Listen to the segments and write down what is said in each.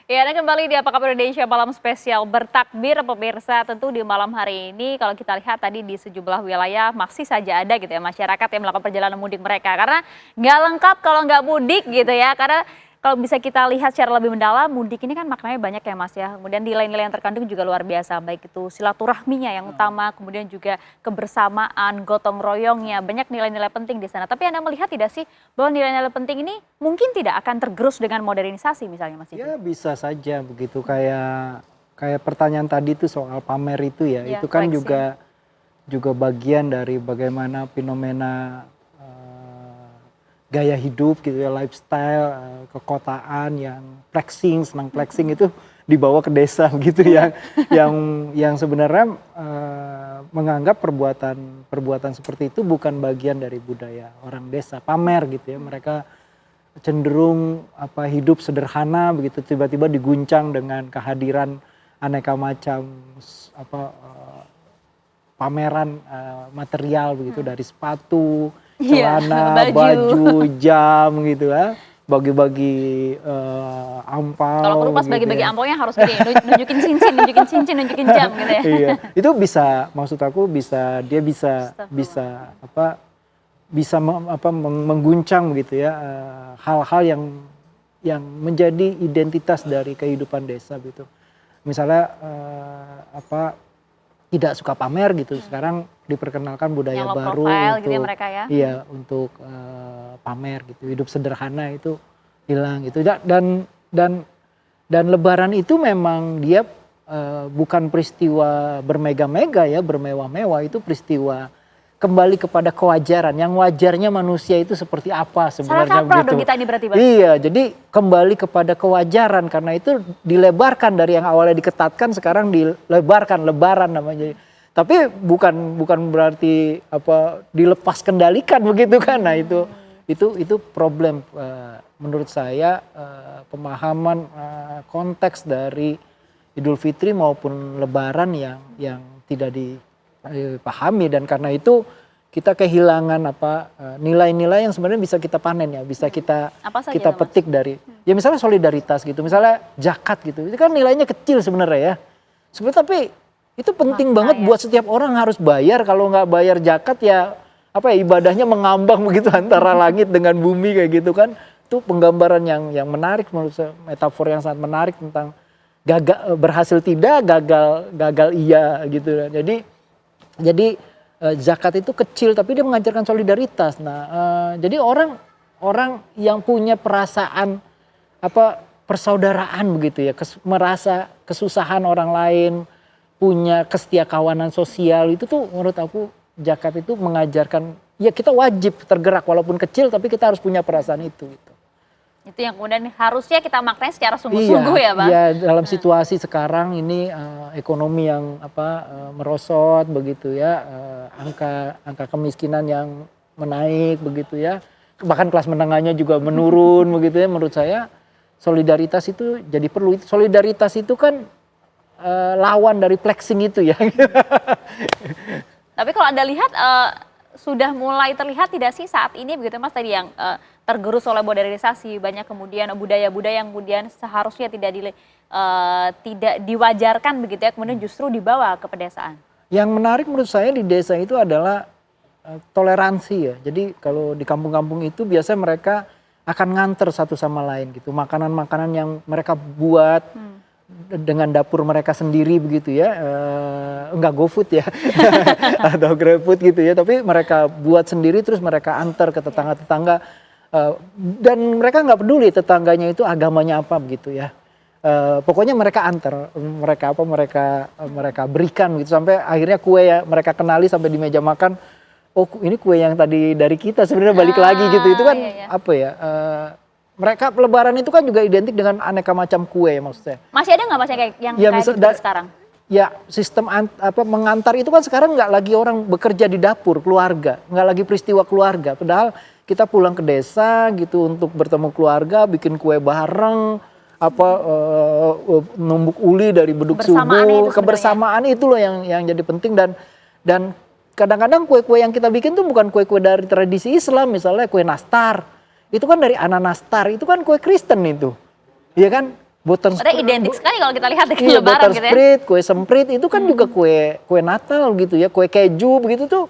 Ya, Anda kembali di Apa Kabar Indonesia Malam Spesial Bertakbir pemirsa. Tentu di malam hari ini kalau kita lihat tadi di sejumlah wilayah masih saja ada gitu ya masyarakat yang melakukan perjalanan mudik mereka. Karena nggak lengkap kalau nggak mudik gitu ya. Karena kalau bisa kita lihat secara lebih mendalam, mudik ini kan maknanya banyak ya Mas ya. Kemudian nilai-nilai yang terkandung juga luar biasa. Baik itu silaturahminya yang utama, kemudian juga kebersamaan, gotong royongnya. Banyak nilai-nilai penting di sana. Tapi Anda melihat tidak sih bahwa nilai-nilai penting ini mungkin tidak akan tergerus dengan modernisasi misalnya Mas Didi? Ya bisa saja begitu kayak kayak pertanyaan tadi tuh soal pamer itu ya, Iya, itu kan koleksi. juga bagian dari bagaimana fenomena gaya hidup gitu ya, lifestyle, kekotaan yang flexing, senang flexing itu dibawa ke desa gitu ya, yang sebenarnya menganggap perbuatan seperti itu bukan bagian dari budaya orang desa, pamer gitu ya, mereka cenderung hidup sederhana begitu tiba-tiba diguncang dengan kehadiran aneka macam pameran material begitu dari sepatu, Iya, celana, baju. baju, jam gitu ya, bagi-bagi Kalau perlu angpau pas gitu bagi-bagi ya. amplopnya harus gini, nunjukin cincin, nunjukin cincin, nunjukin jam gitu ya. Iya, itu bisa maksud aku dia bisa Astagfirullah. mengguncang begitu ya hal-hal yang menjadi identitas dari kehidupan desa gitu. Misalnya tidak suka pamer gitu. Sekarang diperkenalkan budaya Yang low baru profile gitu ya untuk mereka ya. iya untuk pamer gitu. Hidup sederhana itu hilang gitu. Dan Lebaran itu memang dia bukan peristiwa bermega-mega ya, bermewah-mewah, itu peristiwa kembali kepada kewajaran. Yang wajarnya manusia itu seperti apa Salah sebenarnya kaprah dong begitu. kita ini berarti Bang. Iya, jadi kembali kepada kewajaran karena itu dilebarkan dari yang awalnya diketatkan sekarang dilebarkan, lebaran namanya. Tapi bukan berarti dilepas kendalikan begitu kan. Nah, itu problem menurut saya pemahaman konteks dari Idul Fitri maupun Lebaran yang tidak dipahami, dan karena itu kita kehilangan nilai-nilai yang sebenarnya bisa kita panen ya, bisa kita Apa saja tuh, Mas? petik dari ya misalnya solidaritas gitu, misalnya zakat gitu. Itu kan nilainya kecil sebenarnya ya. Sebenarnya tapi itu penting banget buat setiap orang harus bayar. Kalau nggak bayar zakat ya ibadahnya mengambang begitu antara langit dengan bumi kayak gitu kan. Itu penggambaran yang menarik menurut saya, metafor yang sangat menarik tentang gagal berhasil tidak, gagal iya gitu. Jadi zakat itu kecil tapi dia mengajarkan solidaritas. Nah, jadi orang yang punya perasaan persaudaraan begitu ya, merasa kesusahan orang lain, punya kesetiakawanan sosial, itu tuh menurut aku zakat itu mengajarkan ya kita wajib tergerak walaupun kecil tapi kita harus punya perasaan itu gitu. Itu yang kemudian harusnya kita maknai secara sungguh-sungguh ya Bang. Iya, dalam situasi sekarang ini ekonomi yang merosot begitu ya, angka kemiskinan yang menaik begitu ya, bahkan kelas menengahnya juga menurun begitu ya. Menurut saya solidaritas itu jadi perlu. Solidaritas itu kan lawan dari flexing itu ya. Tapi kalau Anda lihat sudah mulai terlihat tidak sih saat ini begitu Mas tadi yang tergerus oleh modernisasi, banyak kemudian budaya-budaya yang kemudian seharusnya tidak diwajarkan begitu ya, kemudian justru dibawa ke pedesaan. Yang menarik menurut saya di desa itu adalah toleransi ya. Jadi kalau di kampung-kampung itu biasanya mereka akan nganter satu sama lain gitu. Makanan-makanan yang mereka buat dengan dapur mereka sendiri begitu ya, enggak GoFood ya atau GrabFood gitu ya, tapi mereka buat sendiri terus mereka antar ke tetangga-tetangga, dan mereka nggak peduli tetangganya itu agamanya apa begitu ya, pokoknya mereka antar, mereka berikan gitu sampai akhirnya kue ya mereka kenali sampai di meja makan, oh ini kue yang tadi dari kita sebenarnya balik lagi gitu, itu kan mereka Lebaran itu kan juga identik dengan aneka macam kue ya maksudnya. Masih ada nggak Mas yang kayak gitu sekarang? Ya sistem mengantar itu kan sekarang nggak lagi orang bekerja di dapur keluarga, nggak lagi peristiwa keluarga. Padahal kita pulang ke desa gitu untuk bertemu keluarga, bikin kue bareng, numbuk uli dari beduk subuh, kebersamaan itu loh yang jadi penting, dan kadang-kadang kue-kue yang kita bikin tuh bukan kue-kue dari tradisi Islam, misalnya kue nastar. Itu kan dari Ananastar, itu kan kue Kristen itu. Iya kan? Butter Padahal identik sekali kalau kita lihat dengan iya, lebaran butter gitu ya. spread, kue semprit itu kan juga kue Natal gitu ya, kue keju begitu tuh.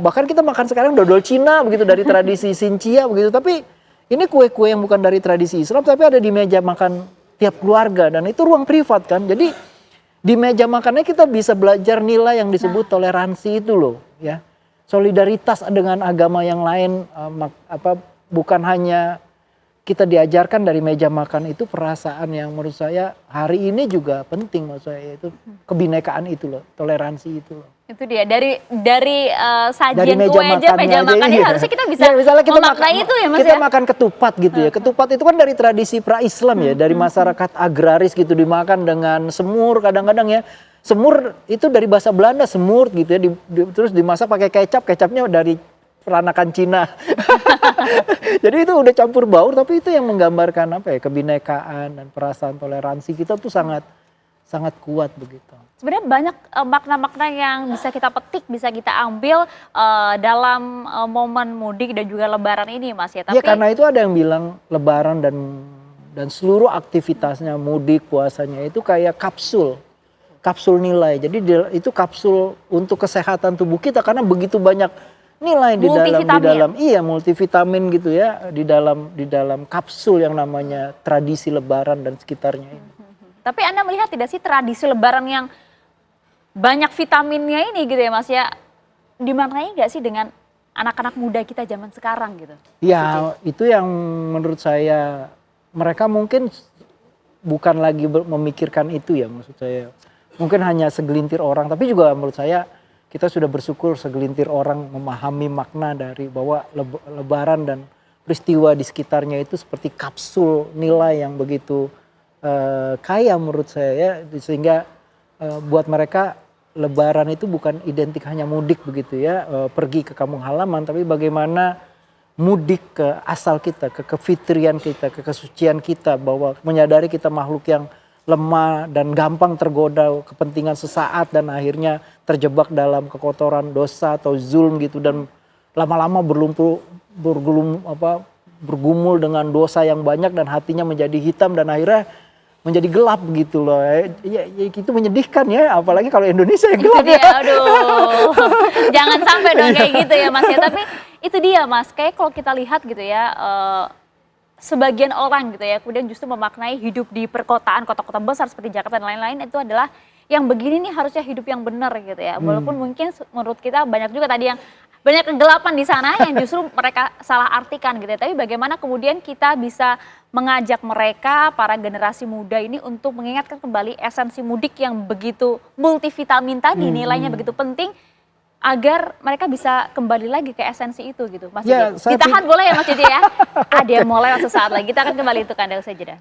Bahkan kita makan sekarang dodol Cina begitu dari tradisi Xinjia begitu. Tapi ini kue-kue yang bukan dari tradisi Islam tapi ada di meja makan tiap keluarga dan itu ruang privat kan. Jadi di meja makannya kita bisa belajar nilai yang disebut toleransi itu loh ya. Solidaritas dengan agama yang lain bukan hanya kita diajarkan dari meja makan itu perasaan yang menurut saya hari ini juga penting menurut saya yaitu kebinekaan itu loh, toleransi itu loh. Itu dia dari sajian Dari kue aja meja makan ini iya. harusnya kita bisa Ya, misalnya kita memaknai itu ya Mas kita ya. makan ketupat gitu ya. Ketupat itu kan dari tradisi pra-Islam ya, dari masyarakat agraris gitu dimakan dengan semur kadang-kadang ya. Semur itu dari bahasa Belanda semur gitu ya, terus dimasak pakai kecap, kecapnya dari peranakan Cina. Jadi itu udah campur baur tapi itu yang menggambarkan apa ya, kebinekaan dan perasaan toleransi kita tuh sangat kuat begitu. Sebenarnya banyak makna-makna yang bisa kita petik, bisa kita ambil dalam momen mudik dan juga lebaran ini Mas ya. Iya karena itu ada yang bilang lebaran dan seluruh aktivitasnya mudik puasanya itu kayak kapsul nilai. Jadi itu kapsul untuk kesehatan tubuh kita karena begitu banyak nilai di dalam multivitamin gitu ya di dalam kapsul yang namanya tradisi lebaran dan sekitarnya ini. Tapi Anda melihat tidak sih tradisi lebaran yang banyak vitaminnya ini gitu ya Mas ya, dimaknai nggak sih dengan anak-anak muda kita zaman sekarang gitu? Ya itu yang menurut saya mereka mungkin bukan lagi memikirkan itu ya maksud saya. Mungkin hanya segelintir orang tapi juga menurut saya kita sudah bersyukur segelintir orang memahami makna dari bahwa lebaran dan peristiwa di sekitarnya itu seperti kapsul nilai yang begitu kaya menurut saya ya. Sehingga buat mereka lebaran itu bukan identik hanya mudik begitu ya, pergi ke kampung halaman, tapi bagaimana mudik ke asal kita, ke kefitrian kita, ke kesucian kita, bahwa menyadari kita makhluk yang lemah dan gampang tergoda kepentingan sesaat dan akhirnya terjebak dalam kekotoran dosa atau zulm gitu dan lama-lama bergumul dengan dosa yang banyak dan hatinya menjadi hitam dan akhirnya menjadi gelap gitu loh. Ya, itu menyedihkan ya, apalagi kalau Indonesia yang gelap. Itu dia, aduh. Jangan sampai dong kayak gitu ya Mas ya. Tapi itu dia Mas, kayak kalau kita lihat gitu ya, sebagian orang gitu ya, kemudian justru memaknai hidup di perkotaan, kota-kota besar seperti Jakarta dan lain-lain itu adalah yang begini nih harusnya hidup yang benar gitu ya. Walaupun mungkin menurut kita banyak juga tadi yang banyak kegelapan di sana yang justru mereka salah artikan gitu ya. Tapi bagaimana kemudian kita bisa mengajak mereka, para generasi muda ini untuk mengingatkan kembali esensi mudik yang begitu multivitamin tadi, nilainya begitu penting agar mereka bisa kembali lagi ke esensi itu gitu. Mas Ya, Didi, ditahan boleh ya Mas Didi ya? Ada yang mulai sesaat lagi, kita akan kembali untuk Anda usai jeda.